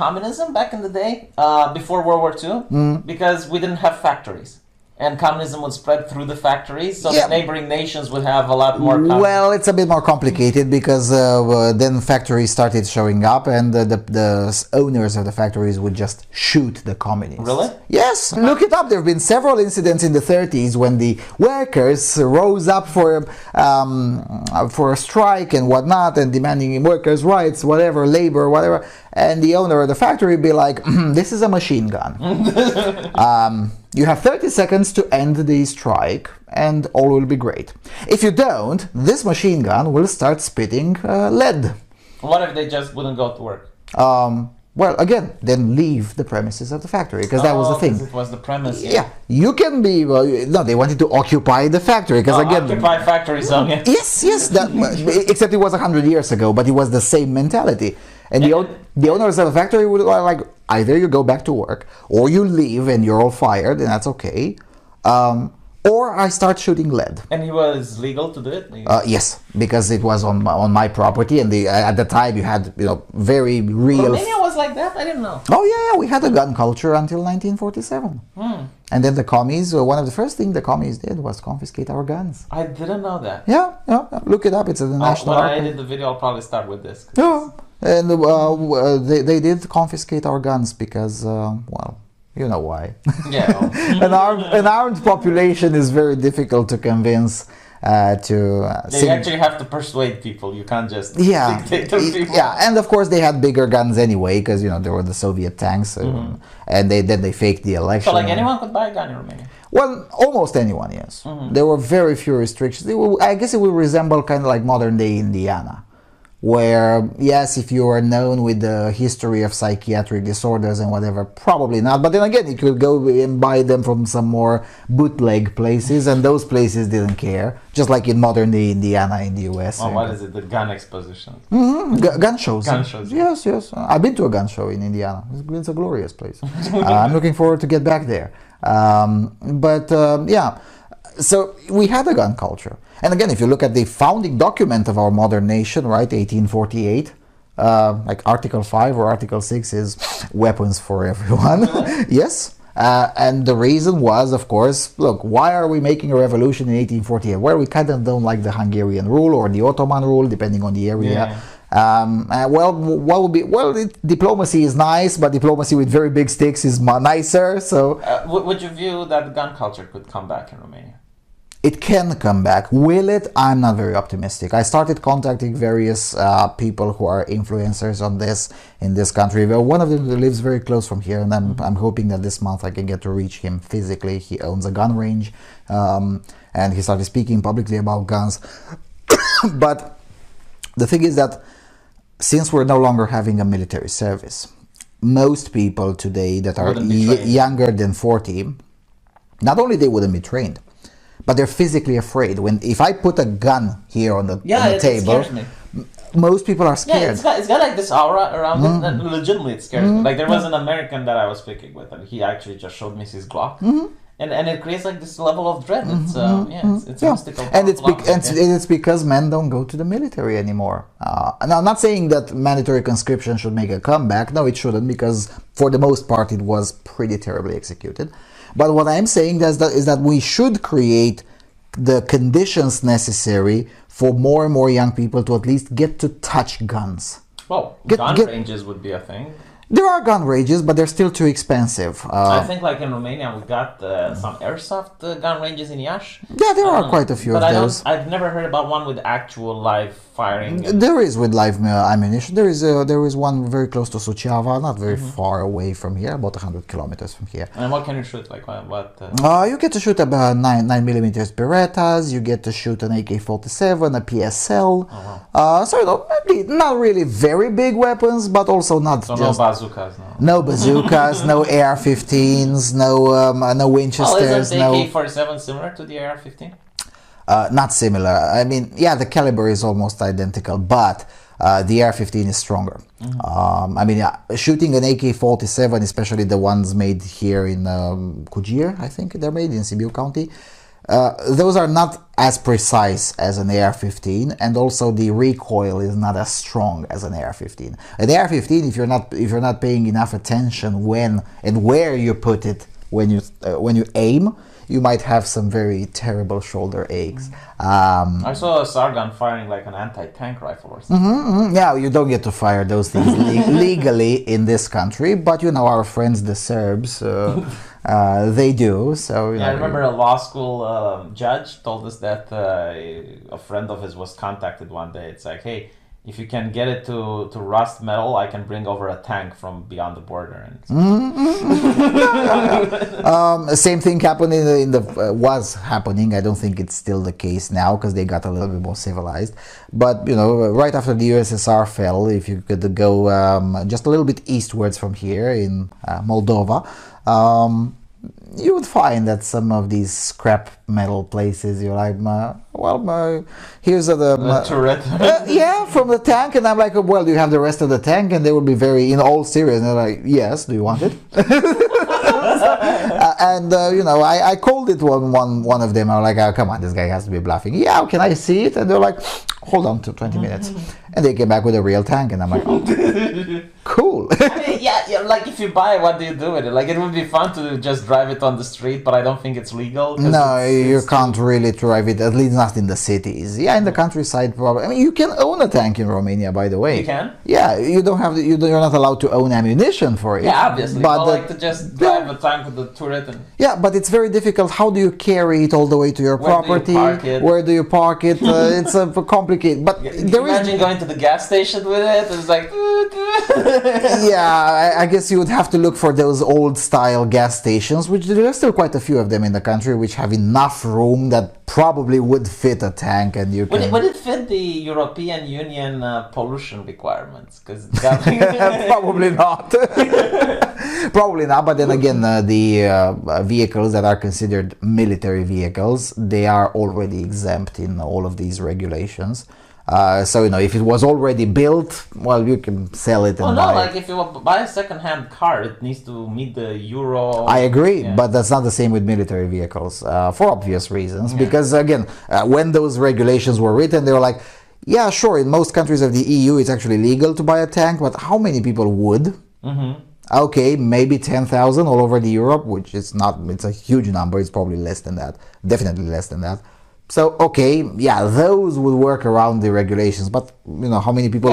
communism back in the day, before World War II, because we didn't have factories. And communism would spread through the factories, so the neighboring nations would have a lot more communism. Well, it's a bit more complicated because then factories started showing up, and the owners of the factories would just shoot the communists. Really? Yes, look it up. There have been several incidents in the 30s when the workers rose up for a strike and whatnot, and demanding workers' rights, whatever, labor, whatever. And the owner of the factory would be like, this is a machine gun. You have 30 seconds to end the strike and all will be great. If you don't, this machine gun will start spitting lead. What if they just wouldn't go to work? Well, again, then leave the premises of the factory, because that was the thing. It was the premise. Yeah, you can be... no, they wanted to occupy the factory, because again... Occupy factory zone, yeah. Yes, except it was 100 years ago, but it was the same mentality. And the owners of the factory would like, either you go back to work, or you leave and you're all fired, and that's okay. Or I start shooting lead. And it was legal to do it? Yes, because it was on my property, and at the time you had very real... Romania was like that? I didn't know. Oh yeah, we had a gun culture until 1947. And then the commies, one of the first things the commies did was confiscate our guns. I didn't know that. Yeah, look it up, it's in the National When Archive. I edit the video, I'll probably start with this. Yeah, and they did confiscate our guns because, well... You know why. Yeah. An armed population is very difficult to convince They actually have to persuade people. You can't just dictate to people. Yeah, and of course they had bigger guns anyway, because there were the Soviet tanks, and then they faked the election. So like anyone could buy a gun in Romania? Well, almost anyone, yes. There were very few restrictions. I guess it will resemble kind of like modern day Indiana, where, yes, if you are known with the history of psychiatric disorders and whatever, probably not. But then again, you could go and buy them from some more bootleg places, and those places didn't care. Just like in modern day Indiana in the US. Oh, what is it? The gun exposition? Gun shows. Gun shows. Yes. I've been to a gun show in Indiana. It's a glorious place. I'm looking forward to get back there. Yeah. So we had a gun culture. And again, if you look at the founding document of our modern nation, right, 1848, like Article 5 or Article 6 is weapons for everyone. Yes. And the reason was, of course, look, why are we making a revolution in 1848? Well, we kind of don't like the Hungarian rule or the Ottoman rule, depending on the area. Diplomacy is nice, but diplomacy with very big sticks is nicer. So, would you view that gun culture could come back in Romania? It can come back. Will it? I'm not very optimistic. I started contacting various people who are influencers on this in this country. Well, one of them lives very close from here, and I'm hoping that this month I can get to reach him physically. He owns a gun range, and he started speaking publicly about guns. But the thing is that since we're no longer having a military service, most people today that are younger than 40, not only they wouldn't be trained, but they're physically afraid. If I put a gun here on the table, most people are scared. Yeah, it's got like this aura around it, and legitimately it scares me. Like there was an American that I was speaking with, and he actually just showed me his Glock. And it creates like this level of dread. It's it's mystical. And it's because men don't go to the military anymore. And I'm not saying that mandatory conscription should make a comeback. No, it shouldn't, because for the most part it was pretty terribly executed. But what I'm saying is that we should create the conditions necessary for more and more young people to at least get to touch guns. Well, gun ranges would be a thing. There are gun ranges, but they're still too expensive. I think like in Romania we got some airsoft gun ranges in Iași. Yeah, there are quite a few of those. I've never heard about one with actual live firing. There is with live ammunition. There is one very close to Suceava, not very far away from here, about 100 kilometers from here. And what can you shoot? Like what? You get to shoot about 9mm Berettas. You get to shoot an AK-47, a PSL. Oh, wow. So not really very big weapons, but also not so just. No bazookas, no bazookas, no AR-15s, no Winchesters. Isn't the AK-47 similar to the AR-15? Not similar. I mean, yeah, the caliber is almost identical, but the AR-15 is stronger. I mean, shooting an AK-47, especially the ones made here in Kujir, I think they're made in Sibiu County, those are not as precise as an AR-15, and also the recoil is not as strong as an AR-15. An AR-15, if you're not paying enough attention when and where you put it when you aim, you might have some very terrible shoulder aches. I saw a Sargon firing like an anti-tank rifle or something. Yeah, you don't get to fire those things legally in this country, but our friends the Serbs, they do. So I remember a law school judge told us that a friend of his was contacted one day. It's like, hey, if you can get it to rust metal, I can bring over a tank from beyond the border. And same thing happened was happening. I don't think it's still the case now because they got a little bit more civilized. But right after the USSR fell, if you could go just a little bit eastwards from here in Moldova, you would find that some of these scrap metal places, you're like, here's the turret. Yeah, from the tank. And I'm like, well, do you have the rest of the tank? And they would be very, in all serious. And they're like, yes, do you want it? I called it one of them. I'm like, oh, come on, this guy has to be bluffing. Yeah, can I see it? And they're like, hold on to 20 minutes. And they came back with a real tank. And I'm like, oh, cool. I mean, yeah, like if you buy it, what do you do with it? Like it would be fun to just drive it on the street, but I don't think it's legal. No, you can't really drive it, at least not in the cities. Yeah, in the countryside, probably. I mean, you can own a tank in Romania, by the way. You can? Yeah, you're not allowed to own ammunition for it. Yeah, obviously. But like to just drive a tank with the turret. Yeah, but it's very difficult. How do you carry it all the way to your property? Where do you park it? It's complicated. But imagine going to the gas station with it. It's like. Yeah, I guess you would have to look for those old-style gas stations, which there are still quite a few of them in the country, which have enough room that probably would fit a tank, and you can. Would it fit the European Union pollution requirements? Because probably not. Probably not. But then again, the vehicles that are considered military vehicles, they are already exempt in all of these regulations. So if it was already built, well, you can sell it and buy like if you buy a second-hand car, it needs to meet the Euro. I agree, but that's not the same with military vehicles for obvious reasons. Yeah. Because again, when those regulations were written, they were like, yeah, sure, in most countries of the EU, it's actually legal to buy a tank, but how many people would? Okay, maybe 10,000 all over the Europe, which is not, it's a huge number. It's probably less than that, definitely less than that. So okay, yeah, those would work around the regulations, but how many people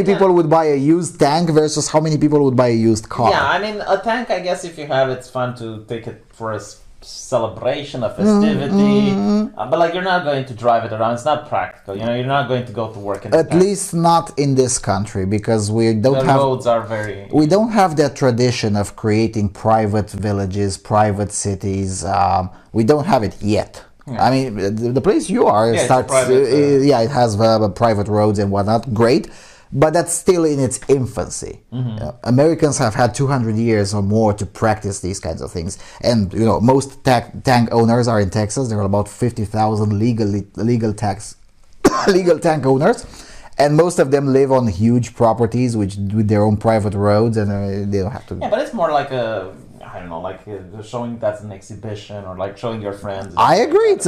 people would buy a used tank versus how many people would buy a used car? Yeah, I mean, a tank, I guess if you have it's fun to take it for a celebration, a festivity, but like you're not going to drive it around. It's not practical. You're not going to go to work in at least not in this country, because we don't have roads are very. We don't have that tradition of creating private villages, private cities. We don't have it yet. Yeah. I mean, the place you are starts. It has private roads and whatnot. Great, but that's still in its infancy. Americans have had 200 years or more to practice these kinds of things, and most tank owners are in Texas. There are about 50,000 legal tank owners, and most of them live on huge properties with their own private roads, and they don't have to. Yeah, but it's more like I don't know, like showing that's an exhibition or like showing your friends. I agree. It's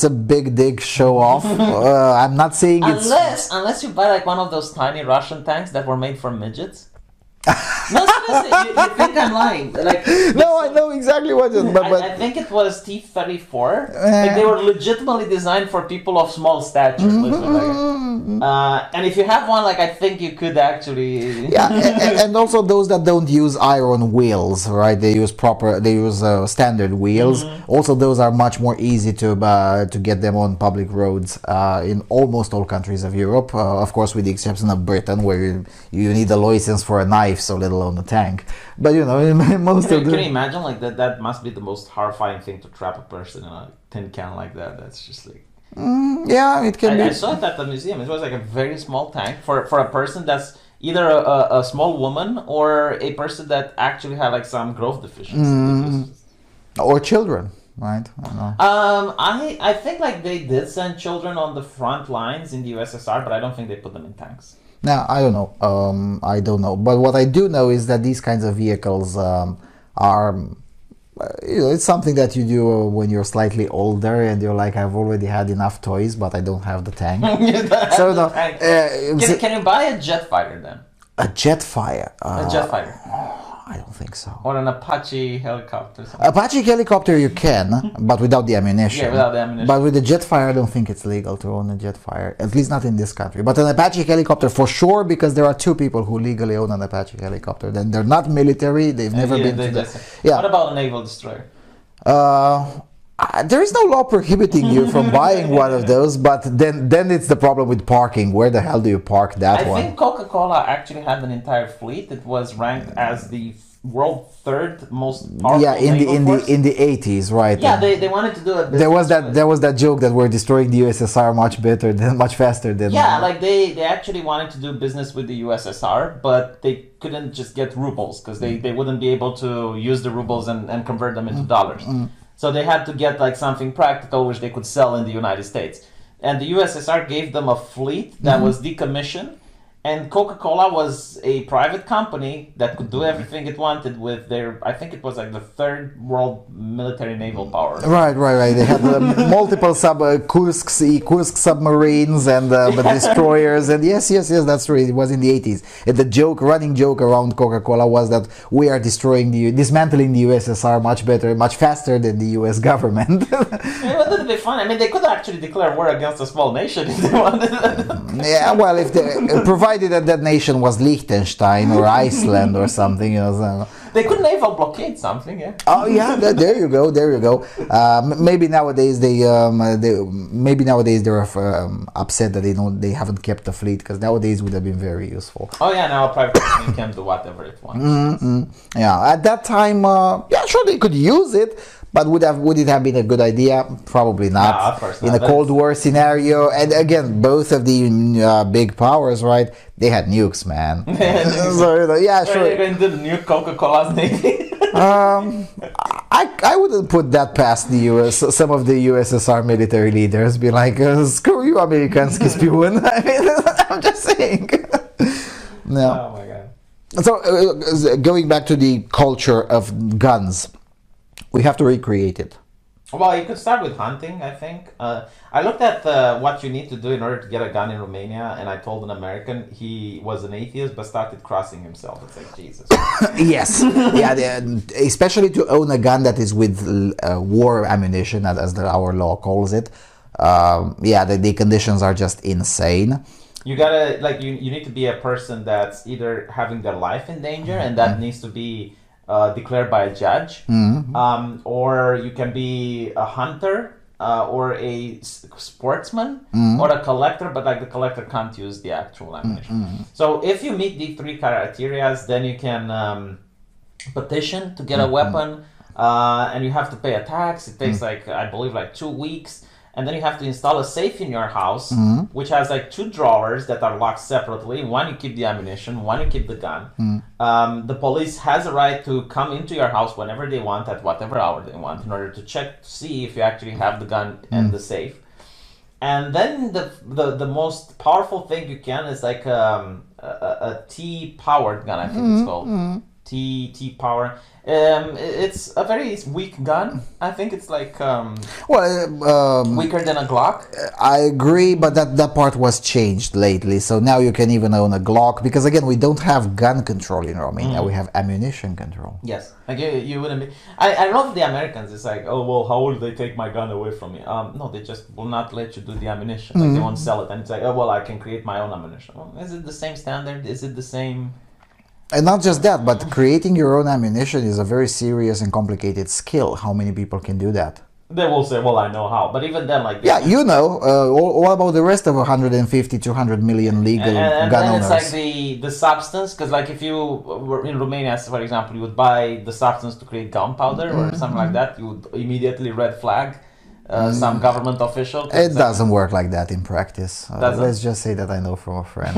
a big dig show off. I'm not saying unless you buy like one of those tiny Russian tanks that were made for midgets. No, seriously, you think I'm lying? Like, no, I know exactly what it is. But I think it was T-34. Like they were legitimately designed for people of small stature. And if you have one, like I think you could actually. Yeah, and also those that don't use iron wheels, right? They use standard wheels. Also, those are much more easy to get them on public roads in almost all countries of Europe. Of course, with the exception of Britain, where you need a license for a knife, so let alone a tank. But most of Can you imagine like that? That must be the most horrifying thing to trap a person in a tin can like that. That's just like. Yeah, it can be. I saw it at the museum. It was like a very small tank for a person that's either a small woman or a person that actually had like some growth deficiency. Or children, right? I don't know. I think like they did send children on the front lines in the USSR, but I don't think they put them in tanks. Now, I don't know. But what I do know is that these kinds of vehicles are It's something that you do when you're slightly older and you're like, I've already had enough toys, but I don't have the tank. So no, can you buy a jet fighter then? a jet fire. A jet fighter. I don't think so. Or an Apache helicopter. Something. Apache helicopter you can, but without the ammunition. Yeah, without the ammunition. But with the jet fire, I don't think it's legal to own a jet fire. At least not in this country. But an Apache helicopter for sure, because there are two people who legally own an Apache helicopter. Then they're not military. They've never been to the... Yeah. What about a naval destroyer? There is no law prohibiting you from buying one of those, but then it's the problem with parking. Where the hell do you park that one? I think Coca-Cola actually had an entire fleet. It was ranked as the world third most powerful in the 80s, right? Yeah, they wanted to do it. There was that joke that we're destroying the USSR much faster than... Yeah, like they actually wanted to do business with the USSR, but they couldn't just get rubles because they wouldn't be able to use the rubles and convert them into dollars. So they had to get like something practical which they could sell in the United States. And the USSR gave them a fleet that was decommissioned. And Coca-Cola was a private company that could do everything it wanted with their, I think it was like the third world military naval power. Right. They had multiple Kursk submarines and destroyers. And yes, that's true. It was in the 80s. And the running joke around Coca-Cola was that we are dismantling the USSR much faster than the US government. It would be fun. I mean, they could actually declare war against a small nation if they wanted. Yeah, well, if they provided that nation was Liechtenstein or Iceland or something, So. They could naval blockade something, yeah. Oh yeah, there you go. Maybe nowadays they're upset that they haven't kept the fleet, because nowadays would have been very useful. Oh yeah, now a private company can do whatever it wants. Yeah, at that time, sure they could use it. But would it have been a good idea? Probably not. No, of course not. In a Cold War scenario, and again, both of the big powers, right? They had nukes, man. So yeah, sure. They're going to nuke Coca-Cola's Navy. I wouldn't put that past the US. Some of the USSR military leaders be like, "Screw you, Americans, spewing." I mean, I'm just saying. No. Oh my god. So going back to the culture of guns. We have to recreate it. Well, you could start with hunting, I think. I looked at what you need to do in order to get a gun in Romania, and I told an American he was an atheist but started crossing himself. It's like, Jesus. Yes. Yeah, especially to own a gun that is with war ammunition, as our law calls it. The conditions are just insane. You gotta, like, you need to be a person that's either having their life in danger, and that needs to be declared by a judge, or you can be a hunter, or a sportsman, or a collector, but like the collector can't use the actual ammunition. So if you meet the three criteria, then you can petition to get a weapon, and you have to pay a tax. It takes I believe 2 weeks. And then you have to install a safe in your house, which has like 2 drawers that are locked separately. One you keep the ammunition, one you keep the gun. The police has a right to come into your house whenever they want, at whatever hour they want, in order to check to see if you actually have the gun and the safe. And then the most powerful thing you can is like a T-powered gun, I think it's called. T-power. It's a very weak gun. I think it's like weaker than a Glock. I agree, but that part was changed lately. So now you can even own a Glock, because again, we don't have gun control in Romania. We have ammunition control. Yes, like you wouldn't be. I love the Americans. It's like, oh well, how will they take my gun away from me? No, they just will not let you do the ammunition. Like they won't sell it, and it's like, oh well, I can create my own ammunition. Well, is it the same standard? Is it the same? And not just that, but creating your own ammunition is a very serious and complicated skill. How many people can do that? They will say, well, I know how. But even then, like... Yeah, you know. What about the rest of 150, 200 million legal and gun then owners? It's like the substance, because like if you were in Romania, for example, you would buy the substance to create gunpowder or something like that, you would immediately red flag some government official. It doesn't work like that in practice. Let's just say that I know from a friend.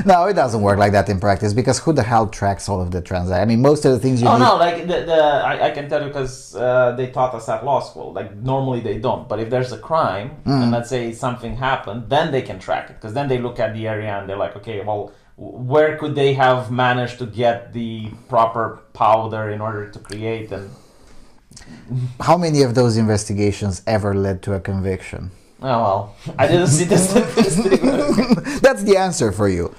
No, it doesn't work like that in practice, because who the hell tracks all of the transactions? I mean, most of the things you need... no, like I can tell you, because they taught us at law school. Like normally they don't, but if there's a crime and let's say something happened, then they can track it, because then they look at the area and they're like, okay, well, where could they have managed to get the proper powder in order to create? And How many of those investigations ever led to a conviction? oh well, I didn't see the statistic. That's the answer for you.